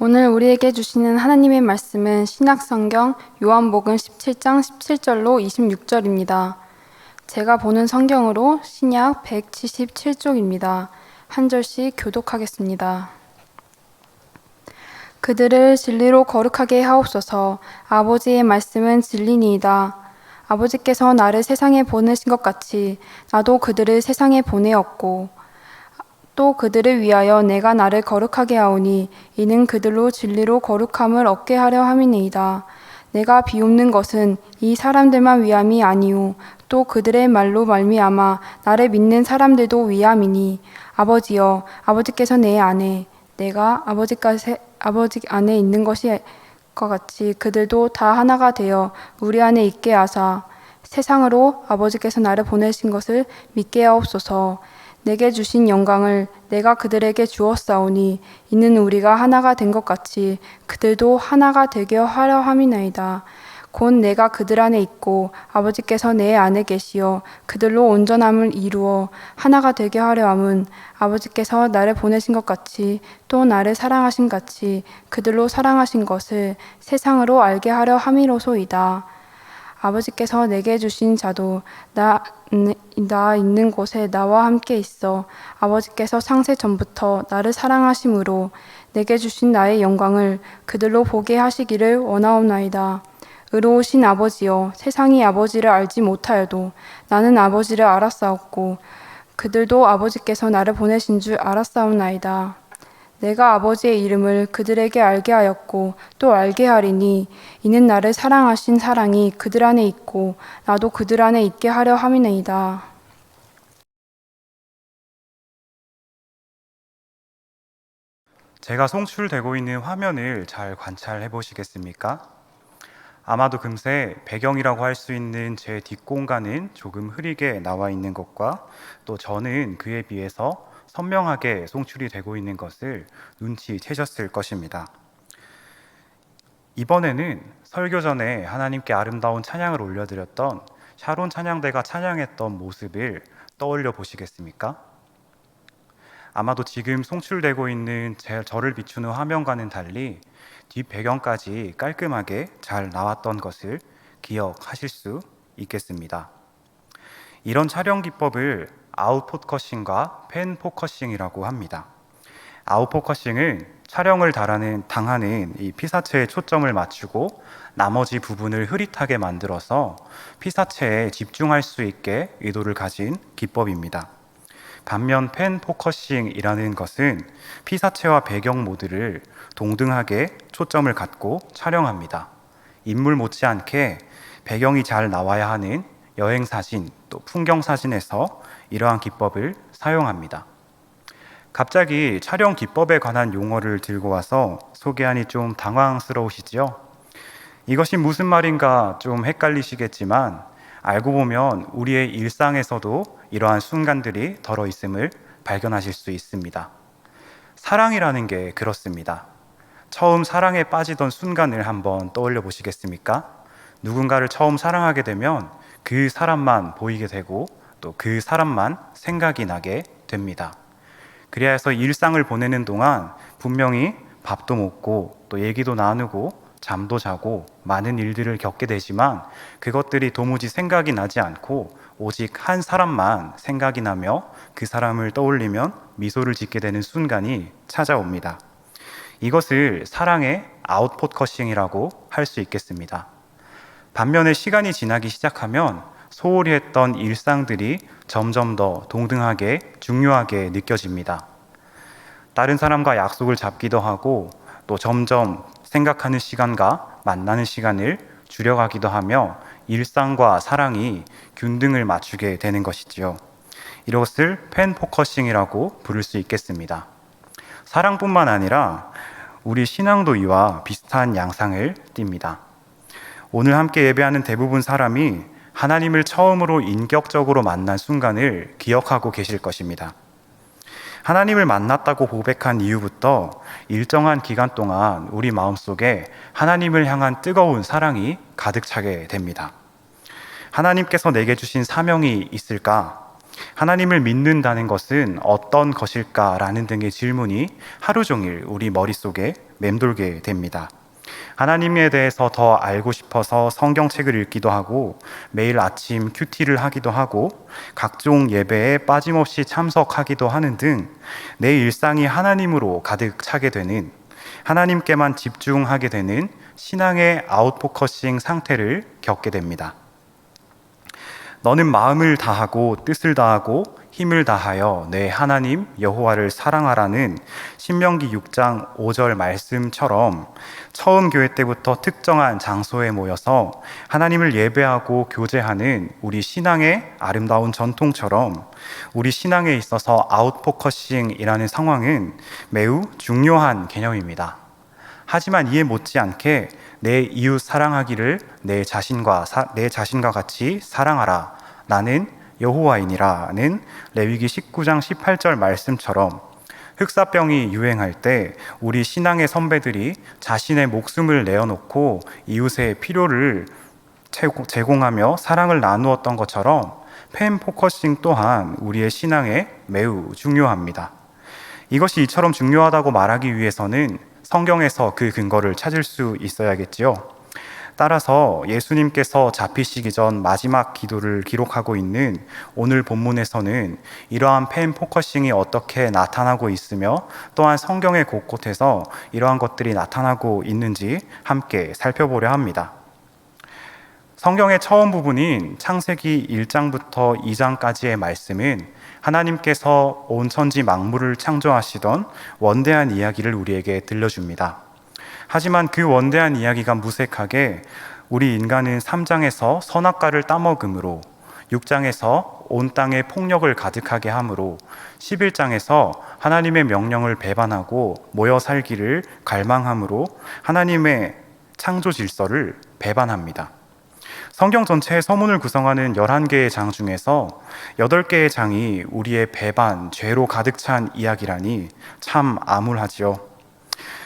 오늘 우리에게 주시는 하나님의 말씀은 신약성경 요한복음 17장 17절로 26절입니다. 제가 보는 성경으로 신약 177쪽입니다. 한 절씩 교독하겠습니다. 그들을 진리로 거룩하게 하옵소서. 아버지의 말씀은 진리니이다. 아버지께서 나를 세상에 보내신 것 같이 나도 그들을 세상에 보내었고 또 그들을 위하여 내가 나를 거룩하게 하오니 이는 그들로 진리로 거룩함을 얻게 하려 함이니이다. 내가 비웃는 것은 이 사람들만 위함이 아니오 또 그들의 말로 말미암아 나를 믿는 사람들도 위함이니 아버지여 아버지께서 내 안에 내가 아버지 안에 있는 것이 것 같이 그들도 다 하나가 되어 우리 안에 있게 하사 세상으로 아버지께서 나를 보내신 것을 믿게 하옵소서. 내게 주신 영광을 내가 그들에게 주었사오니 이는 우리가 하나가 된 것 같이 그들도 하나가 되게 하려 함이나이다. 곧 내가 그들 안에 있고 아버지께서 내 안에 계시어 그들로 온전함을 이루어 하나가 되게 하려 함은 아버지께서 나를 보내신 것 같이 또 나를 사랑하신 같이 그들로 사랑하신 것을 세상으로 알게 하려 함이로소이다. 아버지께서 내게 주신 자도 나 있는 곳에 나와 함께 있어 아버지께서 창세 전부터 나를 사랑하심으로 내게 주신 나의 영광을 그들로 보게 하시기를 원하옵나이다. 의로우신 아버지여, 세상이 아버지를 알지 못하여도 나는 아버지를 알았사옵고 그들도 아버지께서 나를 보내신 줄 알았사옵나이다. 내가 아버지의 이름을 그들에게 알게 하였고 또 알게 하리니 이는 나를 사랑하신 사랑이 그들 안에 있고 나도 그들 안에 있게 하려 함이니이다. 제가 송출되고 있는 화면을 잘 관찰해 보시겠습니까? 아마도 금세 배경이라고 할 수 있는 제 뒷공간은 조금 흐리게 나와 있는 것과 또 저는 그에 비해서 선명하게 송출이 되고 있는 것을 눈치채셨을 것입니다. 이번에는 설교 전에 하나님께 아름다운 찬양을 올려드렸던 샤론 찬양대가 찬양했던 모습을 떠올려 보시겠습니까? 아마도 지금 송출되고 있는 저를 비추는 화면과는 달리 뒷 배경까지 깔끔하게 잘 나왔던 것을 기억하실 수 있겠습니다. 이런 촬영 기법을 아웃포커싱과 펜포커싱이라고 합니다. 아웃포커싱은 촬영을 당하는 이 피사체에 초점을 맞추고 나머지 부분을 흐릿하게 만들어서 피사체에 집중할 수 있게 의도를 가진 기법입니다. 반면 펜포커싱이라는 것은 피사체와 배경 모두를 동등하게 초점을 갖고 촬영합니다. 인물 못지않게 배경이 잘 나와야 하는 여행사진 또 풍경사진에서 이러한 기법을 사용합니다. 갑자기 촬영 기법에 관한 용어를 들고 와서 소개하니 좀 당황스러우시지요? 이것이 무슨 말인가 좀 헷갈리시겠지만 알고 보면 우리의 일상에서도 이러한 순간들이 덜어 있음을 발견하실 수 있습니다. 사랑이라는 게 그렇습니다. 처음 사랑에 빠지던 순간을 한번 떠올려 보시겠습니까? 누군가를 처음 사랑하게 되면 그 사람만 보이게 되고 또 그 사람만 생각이 나게 됩니다. 그래야 해서 일상을 보내는 동안 분명히 밥도 먹고 또 얘기도 나누고 잠도 자고 많은 일들을 겪게 되지만 그것들이 도무지 생각이 나지 않고 오직 한 사람만 생각이 나며 그 사람을 떠올리면 미소를 짓게 되는 순간이 찾아옵니다. 이것을 사랑의 아웃포커싱이라고 할 수 있겠습니다. 반면에 시간이 지나기 시작하면 소홀히 했던 일상들이 점점 더 동등하게 중요하게 느껴집니다. 다른 사람과 약속을 잡기도 하고 또 점점 생각하는 시간과 만나는 시간을 줄여가기도 하며 일상과 사랑이 균등을 맞추게 되는 것이지요. 이것을 펜포커싱이라고 부를 수 있겠습니다. 사랑뿐만 아니라 우리 신앙도 이와 비슷한 양상을 띱니다. 오늘 함께 예배하는 대부분 사람이 하나님을 처음으로 인격적으로 만난 순간을 기억하고 계실 것입니다. 하나님을 만났다고 고백한 이후부터 일정한 기간 동안 우리 마음속에 하나님을 향한 뜨거운 사랑이 가득 차게 됩니다. 하나님께서 내게 주신 사명이 있을까? 하나님을 믿는다는 것은 어떤 것일까? 라는 등의 질문이 하루 종일 우리 머릿속에 맴돌게 됩니다. 하나님에 대해서 더 알고 싶어서 성경책을 읽기도 하고 매일 아침 큐티를 하기도 하고 각종 예배에 빠짐없이 참석하기도 하는 등 내 일상이 하나님으로 가득 차게 되는, 하나님께만 집중하게 되는 신앙의 아웃포커싱 상태를 겪게 됩니다. 너는 마음을 다하고 뜻을 다하고 힘을 다하여 내 하나님 여호와를 사랑하라는 신명기 6장 5절 말씀처럼 처음 교회 때부터 특정한 장소에 모여서 하나님을 예배하고 교제하는 우리 신앙의 아름다운 전통처럼 우리 신앙에 있어서 아웃포커싱이라는 상황은 매우 중요한 개념입니다. 하지만 이에 못지않게 내 이웃 사랑하기를 내 자신과 같이 사랑하라 나는 여호와이니라는 레위기 19장 18절 말씀처럼 흑사병이 유행할 때 우리 신앙의 선배들이 자신의 목숨을 내어놓고 이웃의 필요를 제공하며 사랑을 나누었던 것처럼 팬 포커싱 또한 우리의 신앙에 매우 중요합니다. 이것이 이처럼 중요하다고 말하기 위해서는 성경에서 그 근거를 찾을 수 있어야겠지요. 따라서 예수님께서 잡히시기 전 마지막 기도를 기록하고 있는 오늘 본문에서는 이러한 팬 포커싱이 어떻게 나타나고 있으며 또한 성경의 곳곳에서 이러한 것들이 나타나고 있는지 함께 살펴보려 합니다. 성경의 처음 부분인 창세기 1장부터 2장까지의 말씀은 하나님께서 온 천지 만물을 창조하시던 원대한 이야기를 우리에게 들려줍니다. 하지만 그 원대한 이야기가 무색하게 우리 인간은 3장에서 선악과를 따먹음으로, 6장에서 온 땅에 폭력을 가득하게 함으로, 11장에서 하나님의 명령을 배반하고 모여 살기를 갈망함으로 하나님의 창조 질서를 배반합니다. 성경 전체의 서문을 구성하는 11개의 장 중에서 8개의 장이 우리의 배반, 죄로 가득 찬 이야기라니 참 암울하지요.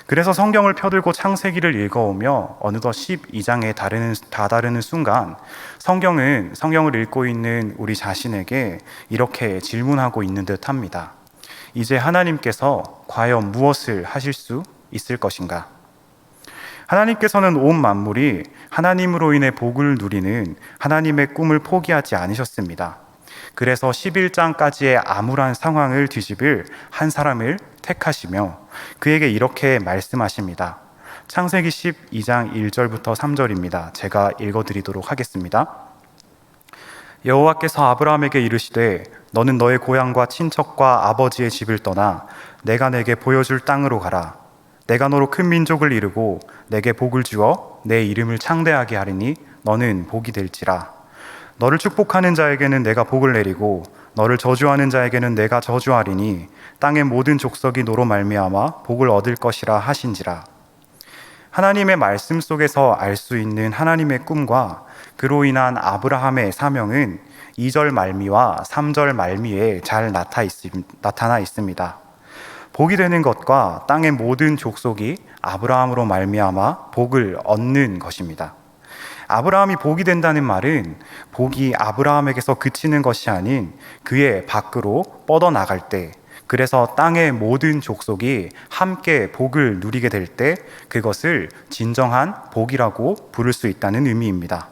그래서 성경을 펴들고 창세기를 읽어오며 어느덧 12장에 다다르는 순간 성경을 읽고 있는 우리 자신에게 이렇게 질문하고 있는 듯 합니다. 이제 하나님께서 과연 무엇을 하실 수 있을 것인가? 하나님께서는 온 만물이 하나님으로 인해 복을 누리는 하나님의 꿈을 포기하지 않으셨습니다. 그래서 11장까지의 암울한 상황을 뒤집을 한 사람을 택하시며 그에게 이렇게 말씀하십니다. 창세기 12장 1절부터 3절입니다. 제가 읽어드리도록 하겠습니다. 여호와께서 아브라함에게 이르시되 너는 너의 고향과 친척과 아버지의 집을 떠나 내가 내게 보여줄 땅으로 가라. 내가 너로 큰 민족을 이루고 내게 복을 주어 내 이름을 창대하게 하리니 너는 복이 될지라. 너를 축복하는 자에게는 내가 복을 내리고 너를 저주하는 자에게는 내가 저주하리니 땅의 모든 족속이 너로 말미암아 복을 얻을 것이라 하신지라. 하나님의 말씀 속에서 알 수 있는 하나님의 꿈과 그로 인한 아브라함의 사명은 2절 말미와 3절 말미에 잘 나타나 있습니다. 복이 되는 것과 땅의 모든 족속이 아브라함으로 말미암아 복을 얻는 것입니다. 아브라함이 복이 된다는 말은 복이 아브라함에게서 그치는 것이 아닌 그의 밖으로 뻗어나갈 때, 그래서 땅의 모든 족속이 함께 복을 누리게 될 때 그것을 진정한 복이라고 부를 수 있다는 의미입니다.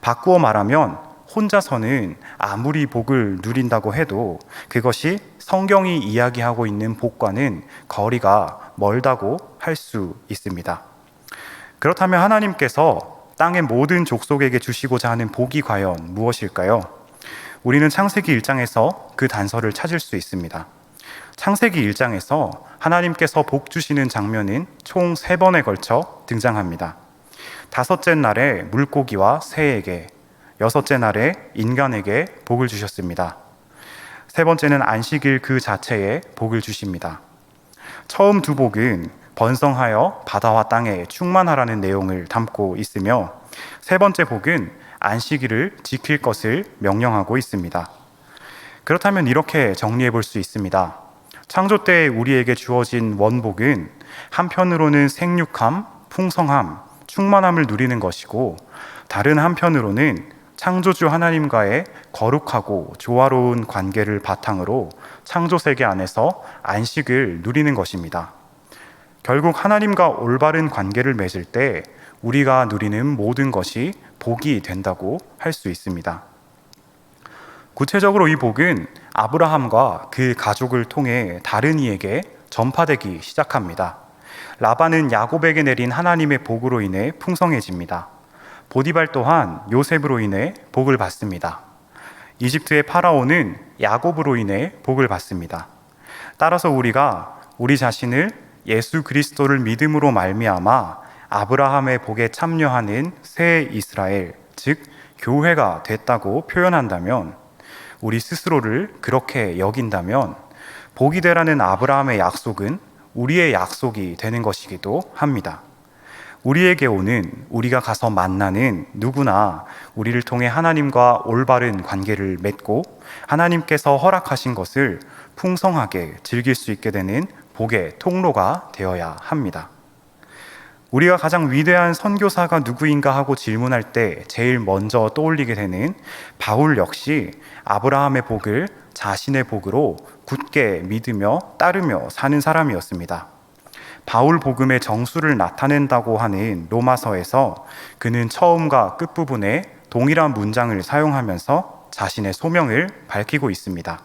바꾸어 말하면 혼자서는 아무리 복을 누린다고 해도 그것이 성경이 이야기하고 있는 복과는 거리가 멀다고 할 수 있습니다. 그렇다면 하나님께서 땅의 모든 족속에게 주시고자 하는 복이 과연 무엇일까요? 우리는 창세기 1장에서 그 단서를 찾을 수 있습니다. 창세기 1장에서 하나님께서 복 주시는 장면은 총 3번에 걸쳐 등장합니다. 5째 날에 물고기와 새에게, 6째 날에 인간에게 복을 주셨습니다. 3번째는 안식일 그 자체에 복을 주십니다. 처음 2복은 번성하여 바다와 땅에 충만하라는 내용을 담고 있으며 3번째 복은 안식일을 지킬 것을 명령하고 있습니다. 그렇다면 이렇게 정리해 볼 수 있습니다. 창조 때 우리에게 주어진 원복은 한편으로는 생육함, 풍성함, 충만함을 누리는 것이고 다른 한편으로는 창조주 하나님과의 거룩하고 조화로운 관계를 바탕으로 창조 세계 안에서 안식을 누리는 것입니다. 결국 하나님과 올바른 관계를 맺을 때 우리가 누리는 모든 것이 복이 된다고 할 수 있습니다. 구체적으로 이 복은 아브라함과 그 가족을 통해 다른 이에게 전파되기 시작합니다. 라반은 야곱에게 내린 하나님의 복으로 인해 풍성해집니다. 보디발 또한 요셉으로 인해 복을 받습니다. 이집트의 파라오는 야곱으로 인해 복을 받습니다. 따라서 우리가 우리 자신을 예수 그리스도를 믿음으로 말미암아 아브라함의 복에 참여하는 새 이스라엘, 즉 교회가 됐다고 표현한다면, 우리 스스로를 그렇게 여긴다면 복이 되라는 아브라함의 약속은 우리의 약속이 되는 것이기도 합니다. 우리에게 오는, 우리가 가서 만나는 누구나 우리를 통해 하나님과 올바른 관계를 맺고 하나님께서 허락하신 것을 풍성하게 즐길 수 있게 되는 복의 통로가 되어야 합니다. 우리가 가장 위대한 선교사가 누구인가 하고 질문할 때 제일 먼저 떠올리게 되는 바울 역시 아브라함의 복을 자신의 복으로 굳게 믿으며 따르며 사는 사람이었습니다. 바울 복음의 정수를 나타낸다고 하는 로마서에서 그는 처음과 끝부분에 동일한 문장을 사용하면서 자신의 소명을 밝히고 있습니다.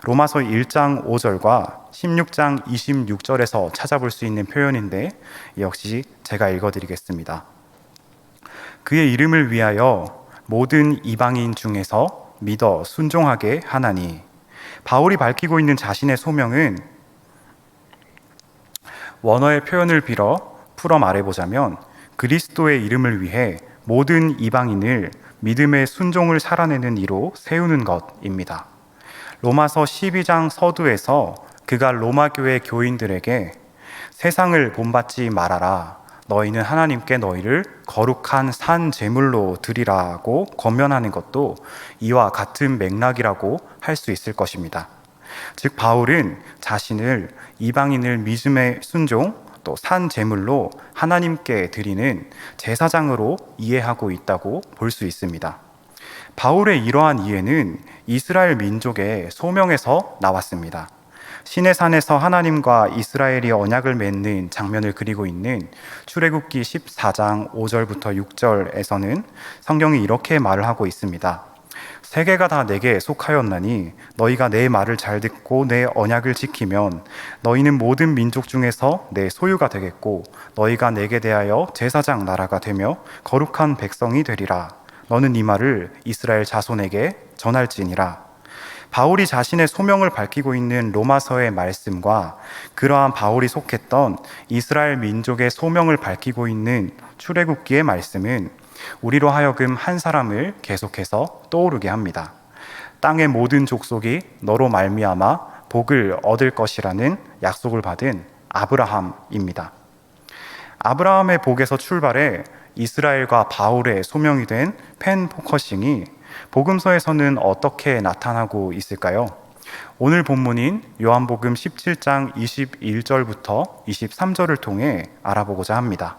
로마서 1장 5절과 16장 26절에서 찾아볼 수 있는 표현인데 역시 제가 읽어드리겠습니다. 그의 이름을 위하여 모든 이방인 중에서 믿어 순종하게 하나니. 바울이 밝히고 있는 자신의 소명은 원어의 표현을 빌어 풀어 말해보자면 그리스도의 이름을 위해 모든 이방인을 믿음의 순종을 살아내는 이로 세우는 것입니다. 로마서 12장 서두에서 그가 로마 교회 교인들에게 세상을 본받지 말아라. 너희는 하나님께 너희를 거룩한 산 제물로 드리라고 권면하는 것도 이와 같은 맥락이라고 할 수 있을 것입니다. 즉 바울은 자신을 이방인을 믿음의 순종 또 산 제물로 하나님께 드리는 제사장으로 이해하고 있다고 볼 수 있습니다. 바울의 이러한 이해는 이스라엘 민족의 소명에서 나왔습니다. 시내산에서 하나님과 이스라엘이 언약을 맺는 장면을 그리고 있는 출애굽기 14장 5절부터 6절에서는 성경이 이렇게 말을 하고 있습니다. 세계가 다 내게 속하였나니 너희가 내 말을 잘 듣고 내 언약을 지키면 너희는 모든 민족 중에서 내 소유가 되겠고 너희가 내게 대하여 제사장 나라가 되며 거룩한 백성이 되리라. 너는 이 말을 이스라엘 자손에게 전할지니라. 바울이 자신의 소명을 밝히고 있는 로마서의 말씀과 그러한 바울이 속했던 이스라엘 민족의 소명을 밝히고 있는 출애굽기의 말씀은 우리로 하여금 한 사람을 계속해서 떠오르게 합니다. 땅의 모든 족속이 너로 말미암아 복을 얻을 것이라는 약속을 받은 아브라함입니다. 아브라함의 복에서 출발해 이스라엘과 바울의 소명이 된 펜포커싱이 복음서에서는 어떻게 나타나고 있을까요? 오늘 본문인 요한복음 17장 21절부터 23절을 통해 알아보고자 합니다.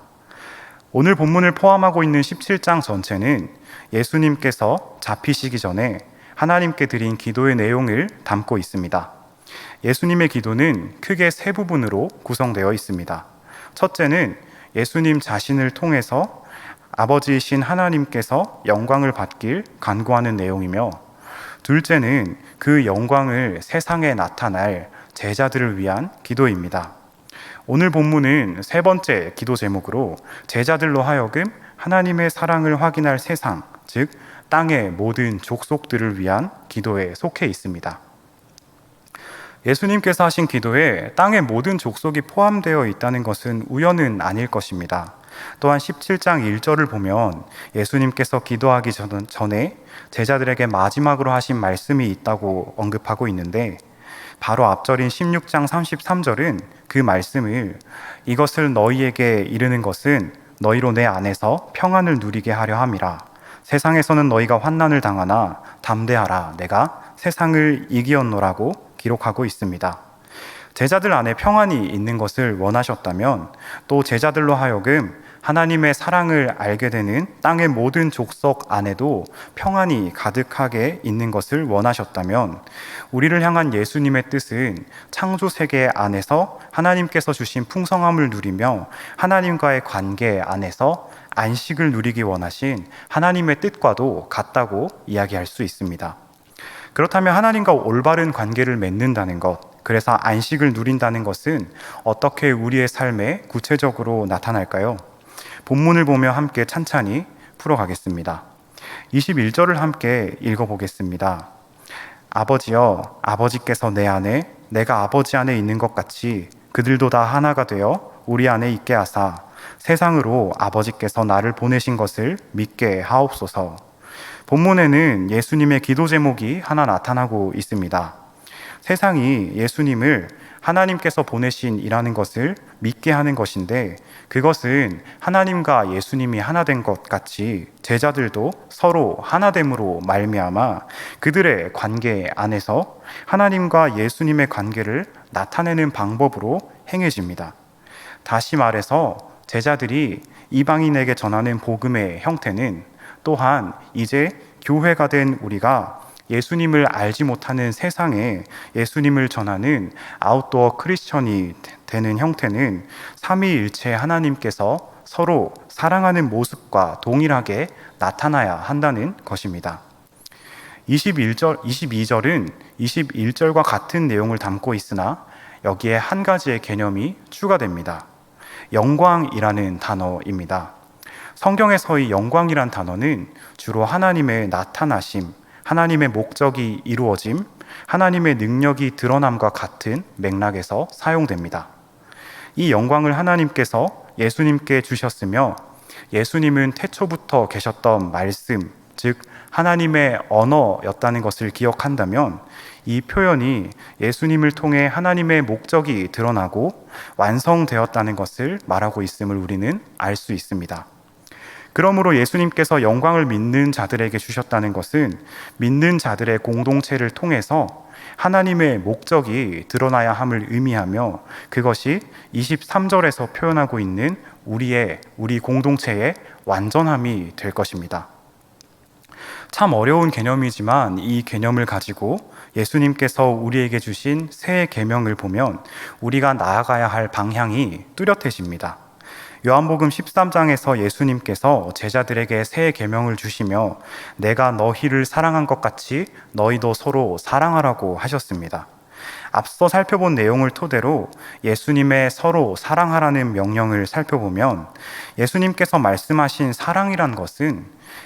오늘 본문을 포함하고 있는 17장 전체는 예수님께서 잡히시기 전에 하나님께 드린 기도의 내용을 담고 있습니다. 예수님의 기도는 크게 세 부분으로 구성되어 있습니다. 첫째는 예수님 자신을 통해서 아버지이신 하나님께서 영광을 받길 간구하는 내용이며, 둘째는 그 영광을 세상에 나타날 제자들을 위한 기도입니다. 오늘 본문은 세 번째 기도 제목으로 제자들로 하여금 하나님의 사랑을 확인할 세상, 즉 땅의 모든 족속들을 위한 기도에 속해 있습니다. 예수님께서 하신 기도에 땅의 모든 족속이 포함되어 있다는 것은 우연은 아닐 것입니다. 또한 17장 1절을 보면 예수님께서 기도하기 전에 제자들에게 마지막으로 하신 말씀이 있다고 언급하고 있는데, 바로 앞절인 16장 33절은 그 말씀을 이것을 너희에게 이르는 것은 너희로 내 안에서 평안을 누리게 하려 함이라. 세상에서는 너희가 환난을 당하나 담대하라. 내가 세상을 이기었노라고 기록하고 있습니다. 제자들 안에 평안이 있는 것을 원하셨다면 또 제자들로 하여금 하나님의 사랑을 알게 되는 땅의 모든 족속 안에도 평안이 가득하게 있는 것을 원하셨다면 우리를 향한 예수님의 뜻은 창조 세계 안에서 하나님께서 주신 풍성함을 누리며 하나님과의 관계 안에서 안식을 누리기 원하신 하나님의 뜻과도 같다고 이야기할 수 있습니다. 그렇다면 하나님과 올바른 관계를 맺는다는 것, 그래서 안식을 누린다는 것은 어떻게 우리의 삶에 구체적으로 나타날까요? 본문을 보며 함께 찬찬히 풀어가겠습니다. 21절을 함께 읽어보겠습니다. 아버지여, 아버지께서 내 안에, 내가 아버지 안에 있는 것 같이 그들도 다 하나가 되어 우리 안에 있게 하사 세상으로 아버지께서 나를 보내신 것을 믿게 하옵소서. 본문에는 예수님의 기도 제목이 하나 나타나고 있습니다. 세상이 예수님을 하나님께서 보내신 이라는 것을 믿게 하는 것인데, 그것은 하나님과 예수님이 하나 된 것 같이 제자들도 서로 하나됨으로 말미암아 그들의 관계 안에서 하나님과 예수님의 관계를 나타내는 방법으로 행해집니다. 다시 말해서 제자들이 이방인에게 전하는 복음의 형태는 또한 이제 교회가 된 우리가 예수님을 알지 못하는 세상에 예수님을 전하는 아웃도어 크리스천이 되는 형태는 삼위일체 하나님께서 서로 사랑하는 모습과 동일하게 나타나야 한다는 것입니다. 22절은 21절과 같은 내용을 담고 있으나 여기에 한 가지의 개념이 추가됩니다. 영광이라는 단어입니다. 성경에서의 영광이란 단어는 주로 하나님의 나타나심, 하나님의 목적이 이루어짐, 하나님의 능력이 드러남과 같은 맥락에서 사용됩니다. 이 영광을 하나님께서 예수님께 주셨으며 예수님은 태초부터 계셨던 말씀, 즉 하나님의 언어였다는 것을 기억한다면 이 표현이 예수님을 통해 하나님의 목적이 드러나고 완성되었다는 것을 말하고 있음을 우리는 알 수 있습니다. 그러므로 예수님께서 영광을 믿는 자들에게 주셨다는 것은 믿는 자들의 공동체를 통해서 하나님의 목적이 드러나야 함을 의미하며, 그것이 23절에서 표현하고 있는 우리 공동체의 완전함이 될 것입니다. 참 어려운 개념이지만 이 개념을 가지고 예수님께서 우리에게 주신 새 계명을 보면 우리가 나아가야 할 방향이 뚜렷해집니다. 요한복음 13장에서 예수님께서 제자들에게 새 계명을 주시며 내가 너희를 사랑한 것 같이 너희도 서로 사랑하라고 하셨습니다. 앞서 살펴본 내용을 토대로 예수님의 서로 사랑하라는 명령을 살펴보면 예수님께서 말씀하신 사랑이란 것은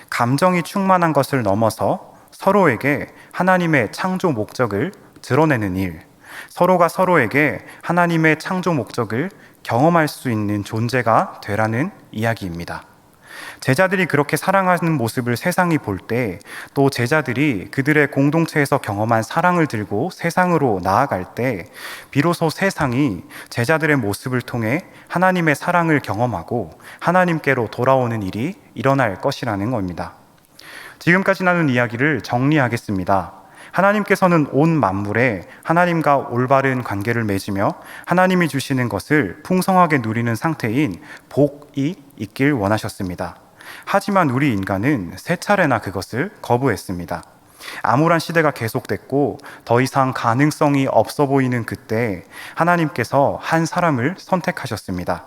감정이 충만한 것을 넘어서 서로에게 하나님의 창조 목적을 드러내는 일, 서로가 서로에게 하나님의 창조 목적을 경험할 수 있는 존재가 되라는 이야기입니다. 제자들이 그렇게 사랑하는 모습을 세상이 볼 때, 또 제자들이 그들의 공동체에서 경험한 사랑을 들고 세상으로 나아갈 때 비로소 세상이 제자들의 모습을 통해 하나님의 사랑을 경험하고 하나님께로 돌아오는 일이 일어날 것이라는 겁니다. 지금까지 나눈 이야기를 정리하겠습니다. 하나님께서는 온 만물에 하나님과 올바른 관계를 맺으며 하나님이 주시는 것을 풍성하게 누리는 상태인 복이 있길 원하셨습니다. 하지만 우리 인간은 세 차례나 그것을 거부했습니다. 암울한 시대가 계속됐고 더 이상 가능성이 없어 보이는 그때 하나님께서 한 사람을 선택하셨습니다.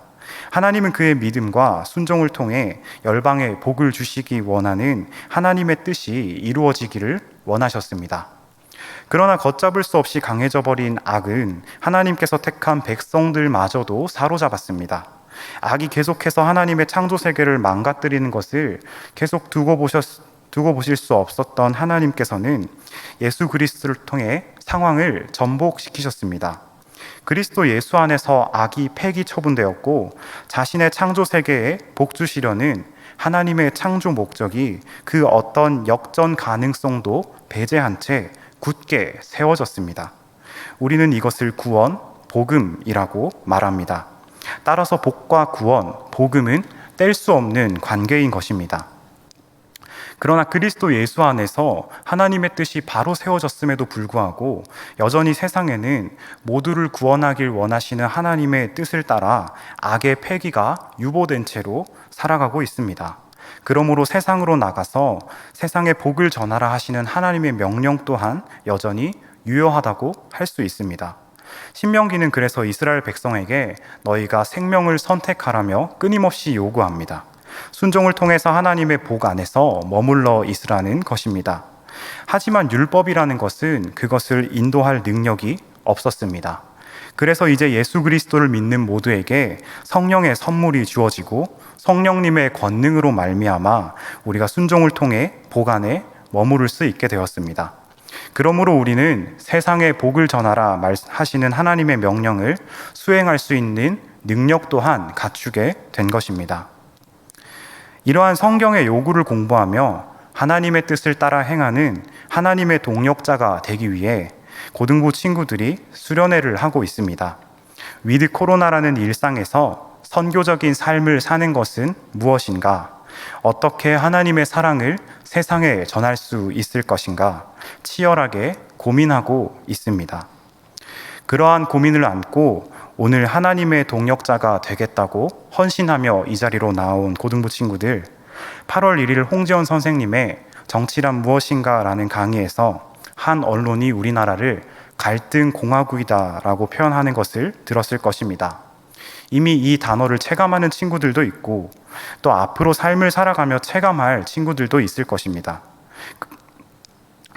하나님은 그의 믿음과 순종을 통해 열방에 복을 주시기 원하는 하나님의 뜻이 이루어지기를 원하셨습니다. 그러나 걷잡을 수 없이 강해져 버린 악은 하나님께서 택한 백성들마저도 사로잡았습니다. 악이 계속해서 하나님의 창조 세계를 망가뜨리는 것을 계속 두고 보실 수 없었던 하나님께서는 예수 그리스도를 통해 상황을 전복시키셨습니다. 그리스도 예수 안에서 악이 폐기 처분되었고 자신의 창조 세계에 복 주시려는 하나님의 창조 목적이 그 어떤 역전 가능성도 배제한 채 굳게 세워졌습니다. 우리는 이것을 구원, 복음이라고 말합니다. 따라서 복과 구원, 복음은 뗄 수 없는 관계인 것입니다. 그러나 그리스도 예수 안에서 하나님의 뜻이 바로 세워졌음에도 불구하고 여전히 세상에는 모두를 구원하길 원하시는 하나님의 뜻을 따라 악의 패기가 유보된 채로 살아가고 있습니다. 그러므로 세상으로 나가서 세상에 복을 전하라 하시는 하나님의 명령 또한 여전히 유효하다고 할 수 있습니다. 신명기는 그래서 이스라엘 백성에게 너희가 생명을 선택하라며 끊임없이 요구합니다. 순종을 통해서 하나님의 복 안에서 머물러 있으라는 것입니다. 하지만 율법이라는 것은 그것을 인도할 능력이 없었습니다. 그래서 이제 예수 그리스도를 믿는 모두에게 성령의 선물이 주어지고 성령님의 권능으로 말미암아 우리가 순종을 통해 복 안에 머무를 수 있게 되었습니다. 그러므로 우리는 세상에 복을 전하라 하시는 하나님의 명령을 수행할 수 있는 능력 또한 갖추게 된 것입니다. 이러한 성경의 요구를 공부하며 하나님의 뜻을 따라 행하는 하나님의 동력자가 되기 위해 고등부 친구들이 수련회를 하고 있습니다. 위드 코로나라는 일상에서 선교적인 삶을 사는 것은 무엇인가? 어떻게 하나님의 사랑을 세상에 전할 수 있을 것인가? 치열하게 고민하고 있습니다. 그러한 고민을 안고 오늘 하나님의 동력자가 되겠다고 헌신하며 이 자리로 나온 고등부 친구들, 8월 1일 홍지연 선생님의 정치란 무엇인가 라는 강의에서 한 언론이 우리나라를 갈등 공화국이다라고 표현하는 것을 들었을 것입니다. 이미 이 단어를 체감하는 친구들도 있고 또 앞으로 삶을 살아가며 체감할 친구들도 있을 것입니다.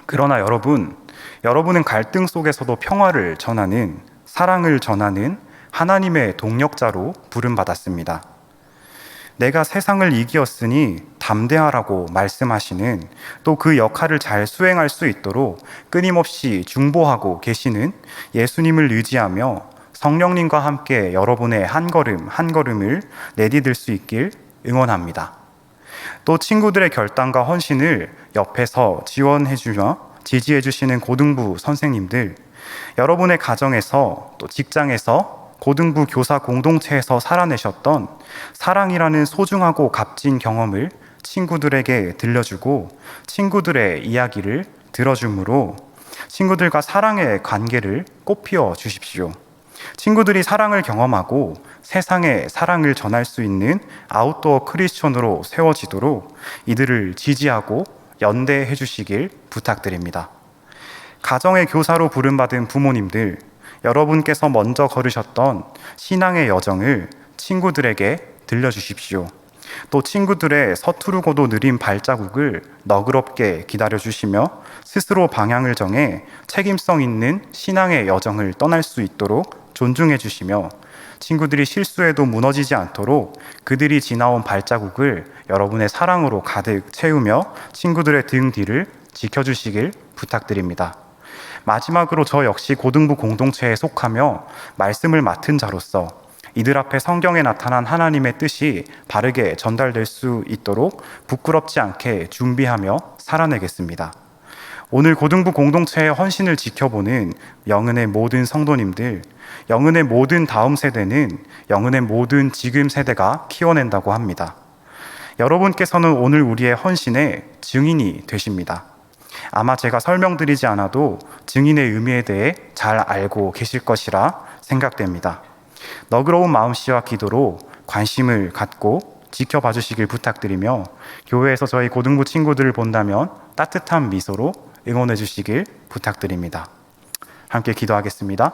그러나 여러분은 갈등 속에서도 평화를 전하는, 사랑을 전하는 하나님의 동력자로 부름받았습니다. 내가 세상을 이기었으니 담대하라고 말씀하시는, 또 그 역할을 잘 수행할 수 있도록 끊임없이 중보하고 계시는 예수님을 의지하며 성령님과 함께 여러분의 한 걸음 한 걸음을 내디딜 수 있길 응원합니다. 또 친구들의 결단과 헌신을 옆에서 지원해주며 지지해주시는 고등부 선생님들, 여러분의 가정에서 또 직장에서 고등부 교사 공동체에서 살아내셨던 사랑이라는 소중하고 값진 경험을 친구들에게 들려주고 친구들의 이야기를 들어주므로 친구들과 사랑의 관계를 꽃피워 주십시오. 친구들이 사랑을 경험하고 세상에 사랑을 전할 수 있는 아웃도어 크리스천으로 세워지도록 이들을 지지하고 연대해 주시길 부탁드립니다. 가정의 교사로 부름받은 부모님들, 여러분께서 먼저 걸으셨던 신앙의 여정을 친구들에게 들려주십시오. 또 친구들의 서투르고도 느린 발자국을 너그럽게 기다려주시며 스스로 방향을 정해 책임성 있는 신앙의 여정을 떠날 수 있도록 존중해 주시며 친구들이 실수해도 무너지지 않도록 그들이 지나온 발자국을 여러분의 사랑으로 가득 채우며 친구들의 등 뒤를 지켜주시길 부탁드립니다. 마지막으로 저 역시 고등부 공동체에 속하며 말씀을 맡은 자로서 이들 앞에 성경에 나타난 하나님의 뜻이 바르게 전달될 수 있도록 부끄럽지 않게 준비하며 살아내겠습니다. 오늘 고등부 공동체의 헌신을 지켜보는 영은의 모든 성도님들, 영은의 모든 다음 세대는 영은의 모든 지금 세대가 키워낸다고 합니다. 여러분께서는 오늘 우리의 헌신의 증인이 되십니다. 아마 제가 설명드리지 않아도 증인의 의미에 대해 잘 알고 계실 것이라 생각됩니다. 너그러운 마음씨와 기도로 관심을 갖고 지켜봐 주시길 부탁드리며 교회에서 저희 고등부 친구들을 본다면 따뜻한 미소로 응원해 주시길 부탁드립니다. 함께 기도하겠습니다.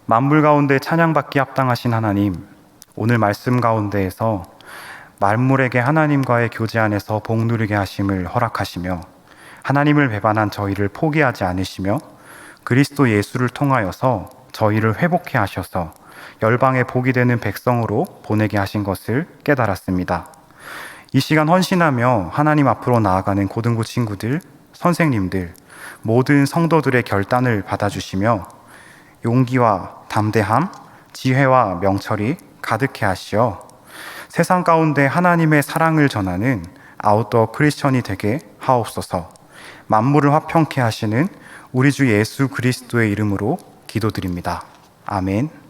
만물 가운데 찬양받기 합당하신 하나님, 오늘 말씀 가운데에서 만물에게 하나님과의 교제 안에서 복 누리게 하심을 허락하시며 하나님을 배반한 저희를 포기하지 않으시며 그리스도 예수를 통하여서 저희를 회복해 하셔서 열방의 복이 되는 백성으로 보내게 하신 것을 깨달았습니다. 이 시간 헌신하며 하나님 앞으로 나아가는 고등부 친구들, 선생님들, 모든 성도들의 결단을 받아주시며 용기와 담대함, 지혜와 명철이 가득해 하시어 세상 가운데 하나님의 사랑을 전하는 아웃도어 크리스천이 되게 하옵소서. 만물을 화평케 하시는 우리 주 예수 그리스도의 이름으로 기도드립니다. 아멘.